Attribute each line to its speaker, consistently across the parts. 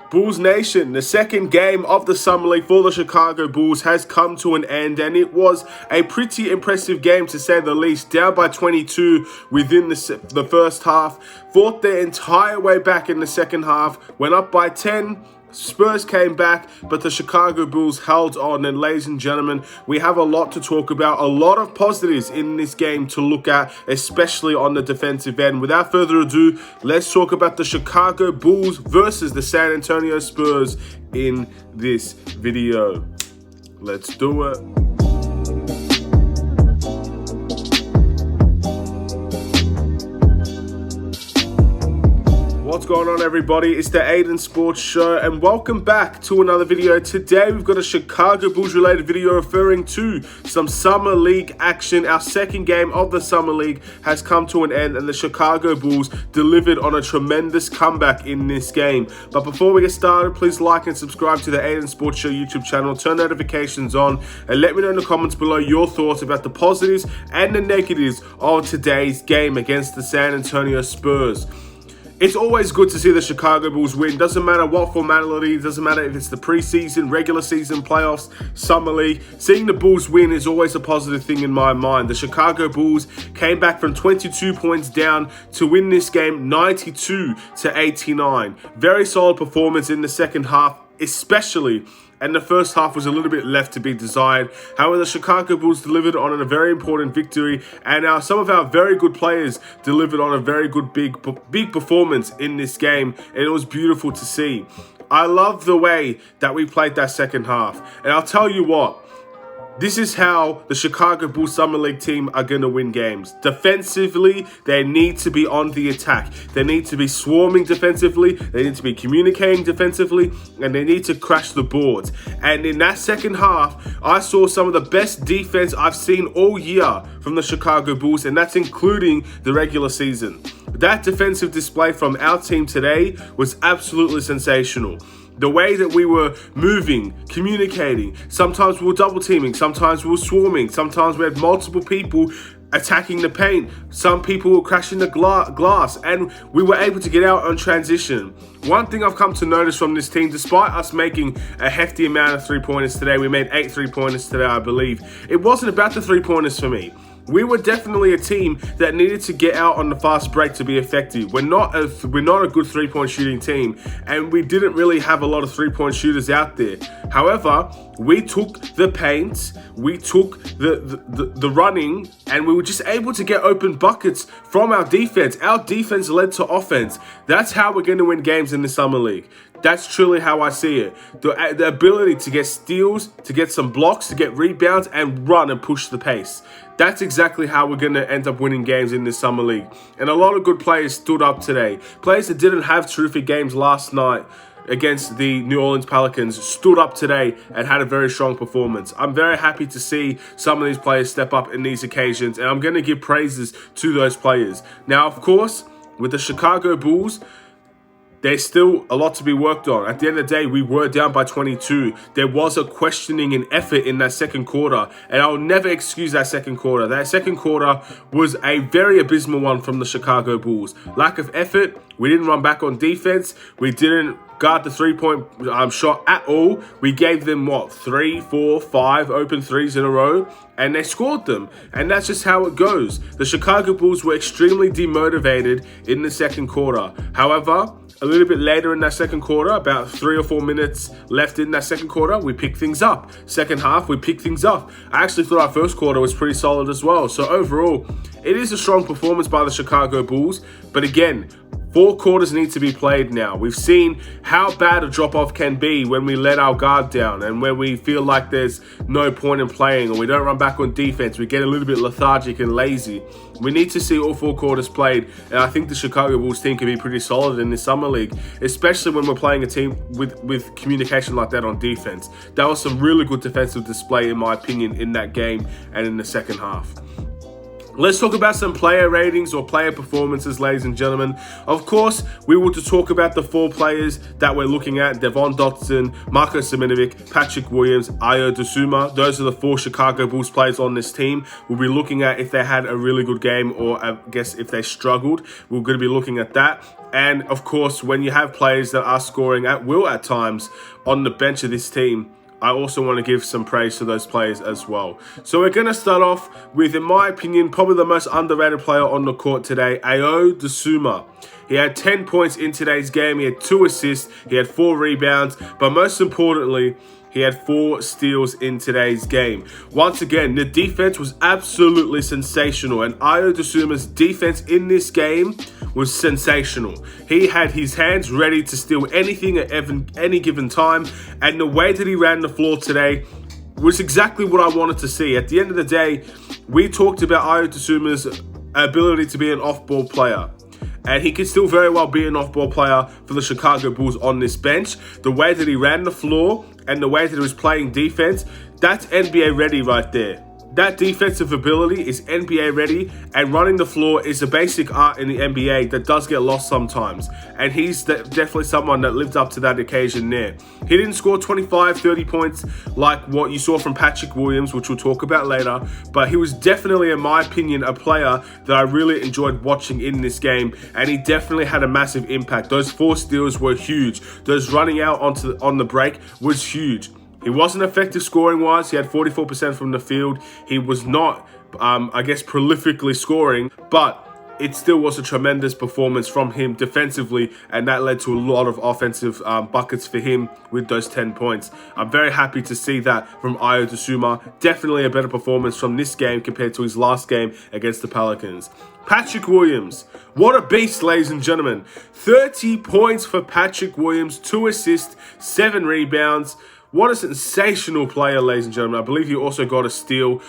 Speaker 1: Bulls Nation, the second game of the Summer League for the Chicago Bulls has come to an end, and it was a pretty impressive game to say the least. Down by 22 within the first half, fought their entire way back in the second half, went up by 10. Spurs came back, but the Chicago Bulls held on. And ladies and gentlemen, we have a lot to talk about, a lot of positives in this game to look at, especially on the defensive end. Without further ado, let's talk about the Chicago Bulls versus the San Antonio Spurs in this video. Let's do it. What's going on, everybody? It's the Aidan Sports Show, and welcome back to another video. Today we've got a Chicago Bulls related video referring to some Summer League action. Our second game of the Summer League has come to an end, and the Chicago Bulls delivered on a tremendous comeback in this game. But before we get started, please like and subscribe to the Aidan Sports Show YouTube channel, turn notifications on, and let me know in the comments below your thoughts about the positives and the negatives of today's game against the San Antonio Spurs. It's always good to see the Chicago Bulls win. Doesn't matter what formality, doesn't matter if it's the preseason, regular season, playoffs, Summer League. Seeing the Bulls win is always a positive thing in my mind. The Chicago Bulls came back from 22 points down to win this game 92-89. Very solid performance in the second half, especially. And the first half was a little bit left to be desired. However, the Chicago Bulls delivered on a very important victory, and some of our very good players delivered on a very good big performance in this game, and it was beautiful to see. I love the way that we played that second half, and I'll tell you what, this is how the Chicago Bulls Summer League team are going to win games. Defensively, they need to be on the attack. They need to be swarming defensively. They need to be communicating defensively. And they need to crash the boards. And in that second half, I saw some of the best defense I've seen all year from the Chicago Bulls. And that's including the regular season. That defensive display from our team today was absolutely sensational. The way that we were moving, communicating, sometimes we were double teaming, sometimes we were swarming, sometimes we had multiple people attacking the paint, some people were crashing the glass, and we were able to get out on transition. One thing I've come to notice from this team, despite us making a hefty amount of three-pointers today, we made 8 three-pointers today, I believe, it wasn't about the three-pointers for me. We were definitely a team that needed to get out on the fast break to be effective. We're not a good three-point shooting team, and we didn't really have a lot of three-point shooters out there. However, we took the paint, we took the running, and we were just able to get open buckets from our defense. Our defense led to offense. That's how we're going to win games in the Summer League. That's truly how I see it. The ability to get steals, to get some blocks, to get rebounds, and run and push the pace. That's exactly how we're going to end up winning games in this Summer League. And a lot of good players stood up today. Players that didn't have terrific games last night against the New Orleans Pelicans stood up today and had a very strong performance. I'm very happy to see some of these players step up in these occasions, and I'm going to give praises to those players. Now, of course, with the Chicago Bulls, there's still a lot to be worked on. At the end of the day, we were down by 22. There was a questioning and effort in that second quarter, and I'll never excuse that second quarter. That second quarter was a very abysmal one from the Chicago Bulls. Lack of effort. We didn't run back on defense. We didn't guard the three-point shot at all. We gave them, 3, 4, 5 open threes in a row, and they scored them. And that's just how it goes. The Chicago Bulls were extremely demotivated in the second quarter. However, a little bit later in that second quarter, about 3 or 4 minutes left in that second quarter, we picked things up. Second half, we picked things up. I actually thought our first quarter was pretty solid as well. So overall, it is a strong performance by the Chicago Bulls. But again, 4 quarters need to be played now. We've seen how bad a drop-off can be when we let our guard down and when we feel like there's no point in playing or we don't run back on defense. We get a little bit lethargic and lazy. We need to see all 4 quarters played, and I think the Chicago Bulls team can be pretty solid in this Summer League, especially when we're playing a team with communication like that on defense. That was some really good defensive display, in my opinion, in that game and in the second half. Let's talk about some player ratings or player performances, ladies and gentlemen. Of course, we want to talk about the 4 players that we're looking at: Ayo Dosunmu, Marko Simonovic, Patrick Williams, Ayo Dosunmu. Those are the 4 Chicago Bulls players on this team. We'll be looking at if they had a really good game or I guess if they struggled. We're going to be looking at that. And of course, when you have players that are scoring at will at times on the bench of this team, I also want to give some praise to those players as well. So we're going to start off with, in my opinion, probably the most underrated player on the court today, Ayo Dosunmu. He had 10 points in today's game. He had 2 assists. He had 4 rebounds. But most importantly, he had 4 steals in today's game. Once again, the defense was absolutely sensational. And Ayo Dosunmu's defense in this game was sensational. He had his hands ready to steal anything at any given time. And the way that he ran the floor today was exactly what I wanted to see. At the end of the day, we talked about Ayo Dosunmu's ability to be an off-ball player. And he could still very well be an off-ball player for the Chicago Bulls on this bench. The way that he ran the floor and the way that he was playing defense, that's NBA ready right there. That defensive ability is NBA ready, and running the floor is a basic art in the NBA that does get lost sometimes. And he's definitely someone that lived up to that occasion there. He didn't score 25, 30 points like what you saw from Patrick Williams, which we'll talk about later, but he was definitely, in my opinion, a player that I really enjoyed watching in this game, and he definitely had a massive impact. Those 4 steals were huge. Those running out on the break was huge. He wasn't effective scoring-wise. He had 44% from the field. He was not, prolifically scoring, but it still was a tremendous performance from him defensively, and that led to a lot of offensive buckets for him with those 10 points. I'm very happy to see that from Ayo Dosunmu. Definitely a better performance from this game compared to his last game against the Pelicans. Patrick Williams, what a beast, ladies and gentlemen. 30 points for Patrick Williams, 2 assists, 7 rebounds. What a sensational player, ladies and gentlemen. I believe he also got a steal.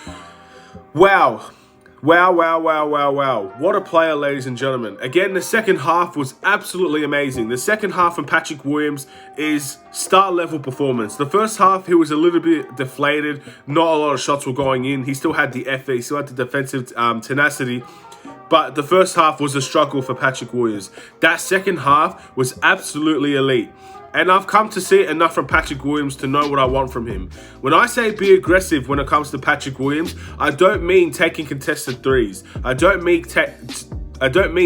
Speaker 1: Wow. What a player, ladies and gentlemen. Again, the second half was absolutely amazing. The second half from Patrick Williams is star-level performance. The first half, he was a little bit deflated. Not a lot of shots were going in. He still had the effort. He still had the defensive tenacity. But the first half was a struggle for Patrick Williams. That second half was absolutely elite. And I've come to see it enough from Patrick Williams to know what I want from him. When I say be aggressive when it comes to Patrick Williams, I don't mean taking contested threes. I don't mean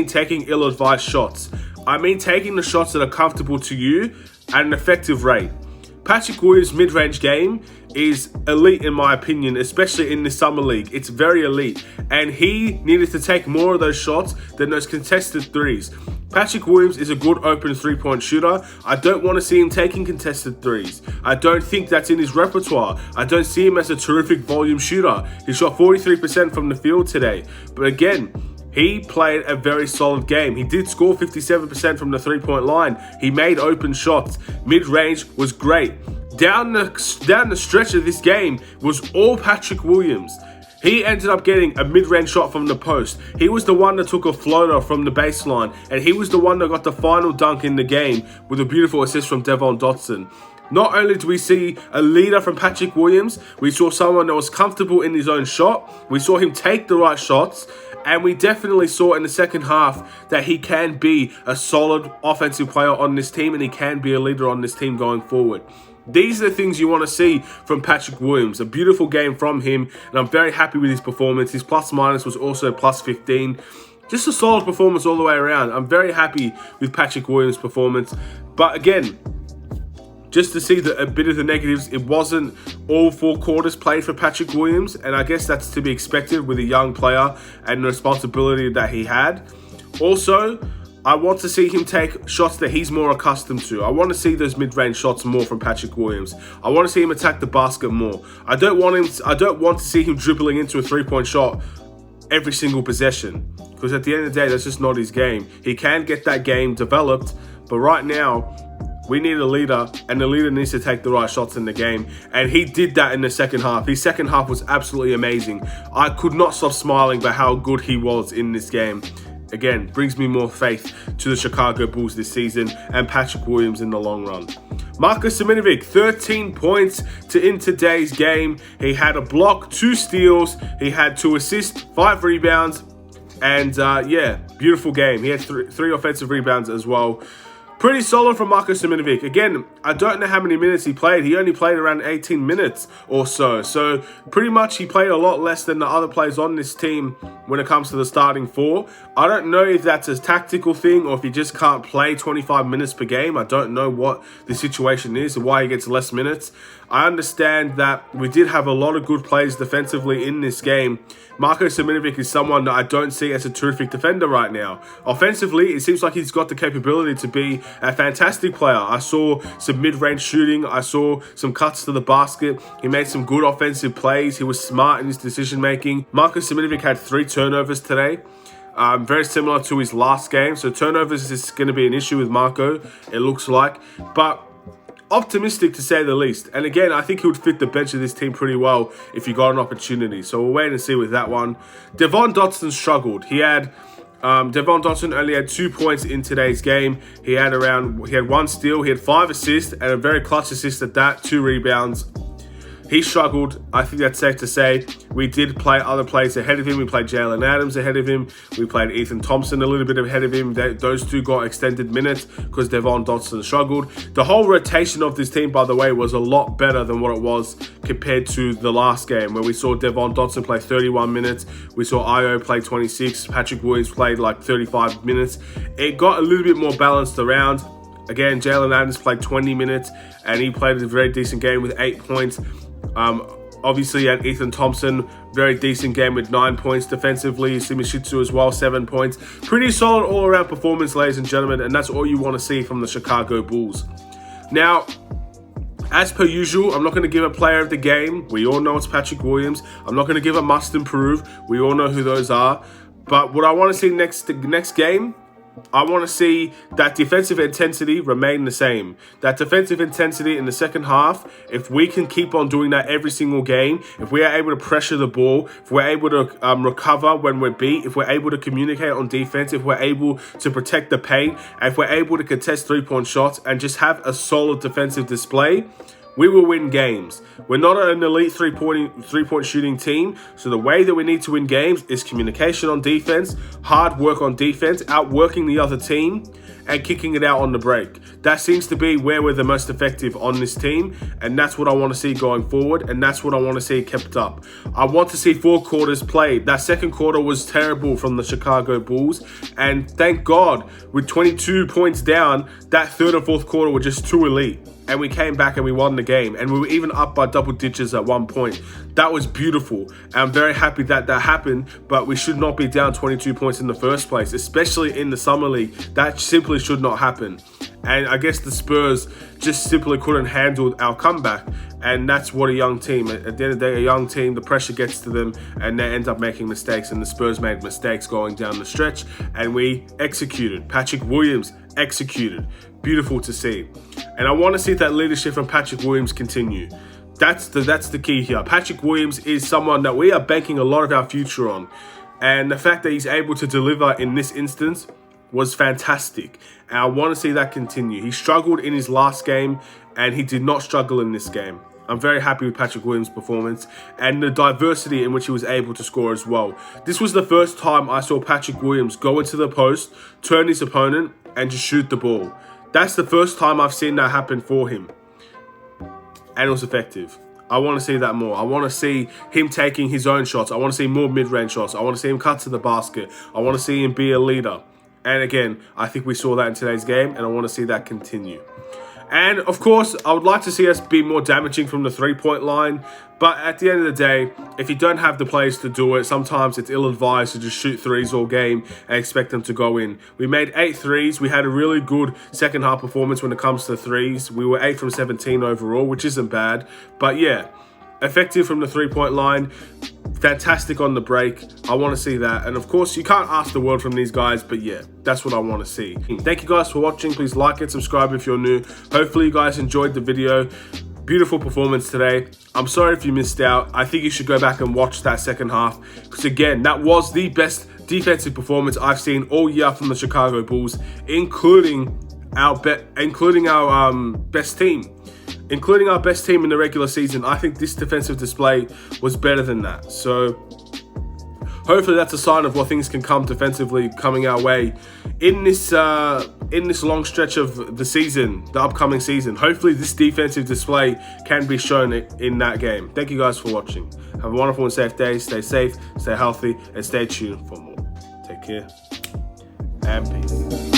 Speaker 1: taking ill-advised shots. I mean taking the shots that are comfortable to you at an effective rate. Patrick Williams' mid-range game is elite in my opinion, especially in the Summer League. It's very elite. And he needed to take more of those shots than those contested threes. Patrick Williams is a good open three-point shooter. I don't want to see him taking contested threes. I don't think that's in his repertoire. I don't see him as a terrific volume shooter. He shot 43% from the field today. But again, he played a very solid game. He did score 57% from the three-point line. He made open shots. Mid-range was great. Down the stretch of this game was all Patrick Williams. He ended up getting a mid-range shot from the post. He was the one that took a floater from the baseline, and he was the one that got the final dunk in the game with a beautiful assist from Devon Dotson. Not only do we see a leader from Patrick Williams, we saw someone that was comfortable in his own shot. We saw him take the right shots, and we definitely saw in the second half that he can be a solid offensive player on this team, and he can be a leader on this team going forward. These are the things you want to see from Patrick Williams. A beautiful game from him, and I'm very happy with his performance. His plus-minus was also plus 15. Just a solid performance all the way around. I'm very happy with Patrick Williams' performance. But again, just to see a bit of the negatives, it wasn't all 4 quarters played for Patrick Williams, and I guess that's to be expected with a young player and the responsibility that he had. Also, I want to see him take shots that he's more accustomed to. I want to see those mid-range shots more from Patrick Williams. I want to see him attack the basket more. I don't want to see him dribbling into a three-point shot every single possession, because at the end of the day, that's just not his game. He can get that game developed, but right now, we need a leader, and the leader needs to take the right shots in the game, and he did that in the second half. His second half was absolutely amazing. I could not stop smiling by how good he was in this game. Again, brings me more faith to the Chicago Bulls this season and Patrick Williams in the long run. Marko Simonovic, 13 points in today's game. He had a block, 2 steals. He had 2 assists, 5 rebounds. And beautiful game. He had three offensive rebounds as well. Pretty solid from Marko Simonovic. Again, I don't know how many minutes he played. He only played around 18 minutes or so. So pretty much he played a lot less than the other players on this team when it comes to the starting four. I don't know if that's a tactical thing or if he just can't play 25 minutes per game. I don't know what the situation is and why he gets less minutes. I understand that we did have a lot of good plays defensively in this game. Marko Simonovic is someone that I don't see as a terrific defender right now. Offensively, it seems like he's got the capability to be a fantastic player. I saw some mid-range shooting. I saw some cuts to the basket. He made some good offensive plays. He was smart in his decision-making. Marko Simonovic had 3 turnovers today. Very similar to his last game. So turnovers is going to be an issue with Marko, it looks like. But optimistic to say the least. And again, I think he would fit the bench of this team pretty well if he got an opportunity. So we'll wait and see with that one. Devon Dotson struggled. Devon Dotson only had 2 points in today's game. He had 1 steal, he had 5 assists, and a very clutch assist at that, 2 rebounds. He struggled. I think that's safe to say. We did play other players ahead of him. We played Jalen Adams ahead of him. We played Ethan Thompson a little bit ahead of him. Those two got extended minutes because Devon Dotson struggled. The whole rotation of this team, by the way, was a lot better than what it was compared to the last game where we saw Devon Dotson play 31 minutes. We saw Ayo play 26. Patrick Williams played like 35 minutes. It got a little bit more balanced around. Again, Jalen Adams played 20 minutes and he played a very decent game with 8 points. Obviously, and Ethan Thompson, very decent game with 9 points defensively. Simishitsu as well, 7 points. Pretty solid all-around performance, ladies and gentlemen, and that's all you want to see from the Chicago Bulls. Now, as per usual, I'm not going to give a player of the game. We all know it's Patrick Williams. I'm not going to give a must improve. We all know who those are. But what I want to see next game, I want to see that defensive intensity remain the same. That defensive intensity in the second half, if we can keep on doing that every single game, if we are able to pressure the ball, if we're able to recover when we're beat, if we're able to communicate on defense, if we're able to protect the paint, and if we're able to contest three-point shots and just have a solid defensive display, we will win games. We're not an elite three-point shooting team, so the way that we need to win games is communication on defense, hard work on defense, outworking the other team, and kicking it out on the break. That seems to be where we're the most effective on this team, and that's what I want to see going forward, and that's what I want to see kept up. I want to see 4 quarters played. That second quarter was terrible from the Chicago Bulls, and thank God, with 22 points down, that third and fourth quarter were just too elite. And we came back and we won the game. And we were even up by double digits at one point. That was beautiful. And I'm very happy that that happened. But we should not be down 22 points in the first place, especially in the Summer League. That simply should not happen. And I guess the Spurs just simply couldn't handle our comeback. And that's what a young team, at the end of the day, a young team, the pressure gets to them and they end up making mistakes. And the Spurs made mistakes going down the stretch. And we executed. Patrick Williams executed. Beautiful to see. And I want to see that leadership from Patrick Williams continue. That's the key here. Patrick Williams is someone that we are banking a lot of our future on. And the fact that he's able to deliver in this instance was fantastic. And I want to see that continue. He struggled in his last game and he did not struggle in this game. I'm very happy with Patrick Williams' performance and the diversity in which he was able to score as well. This was the first time I saw Patrick Williams go into the post, turn his opponent, and just shoot the ball. That's the first time I've seen that happen for him. And it was effective. I want to see that more. I want to see him taking his own shots. I want to see more mid-range shots. I want to see him cut to the basket. I want to see him be a leader. And again, I think we saw that in today's game, and I want to see that continue. And of course, I would like to see us be more damaging from the three-point line. But at the end of the day, if you don't have the players to do it, sometimes it's ill-advised to just shoot threes all game and expect them to go in. We made 8 threes. We had a really good second half performance when it comes to threes. We were 8 from 17 overall, which isn't bad. But yeah, effective from the three-point line. Fantastic on the break. I want to see that. And of course, you can't ask the world from these guys, but yeah, that's what I want to see. Thank you guys for watching. Please like and subscribe if you're new. Hopefully you guys enjoyed the video. Beautiful performance today. I'm sorry if you missed out. I think you should go back and watch that second half, because again, that was the best defensive performance I've seen all year from the Chicago Bulls, including our best team. Including our best team in the regular season. I think this defensive display was better than that. So hopefully that's a sign of what things can come defensively coming our way in this long stretch of the season, the upcoming season. Hopefully this defensive display can be shown in that game. Thank you guys for watching. Have a wonderful and safe day. Stay safe, stay healthy, and stay tuned for more. Take care and peace.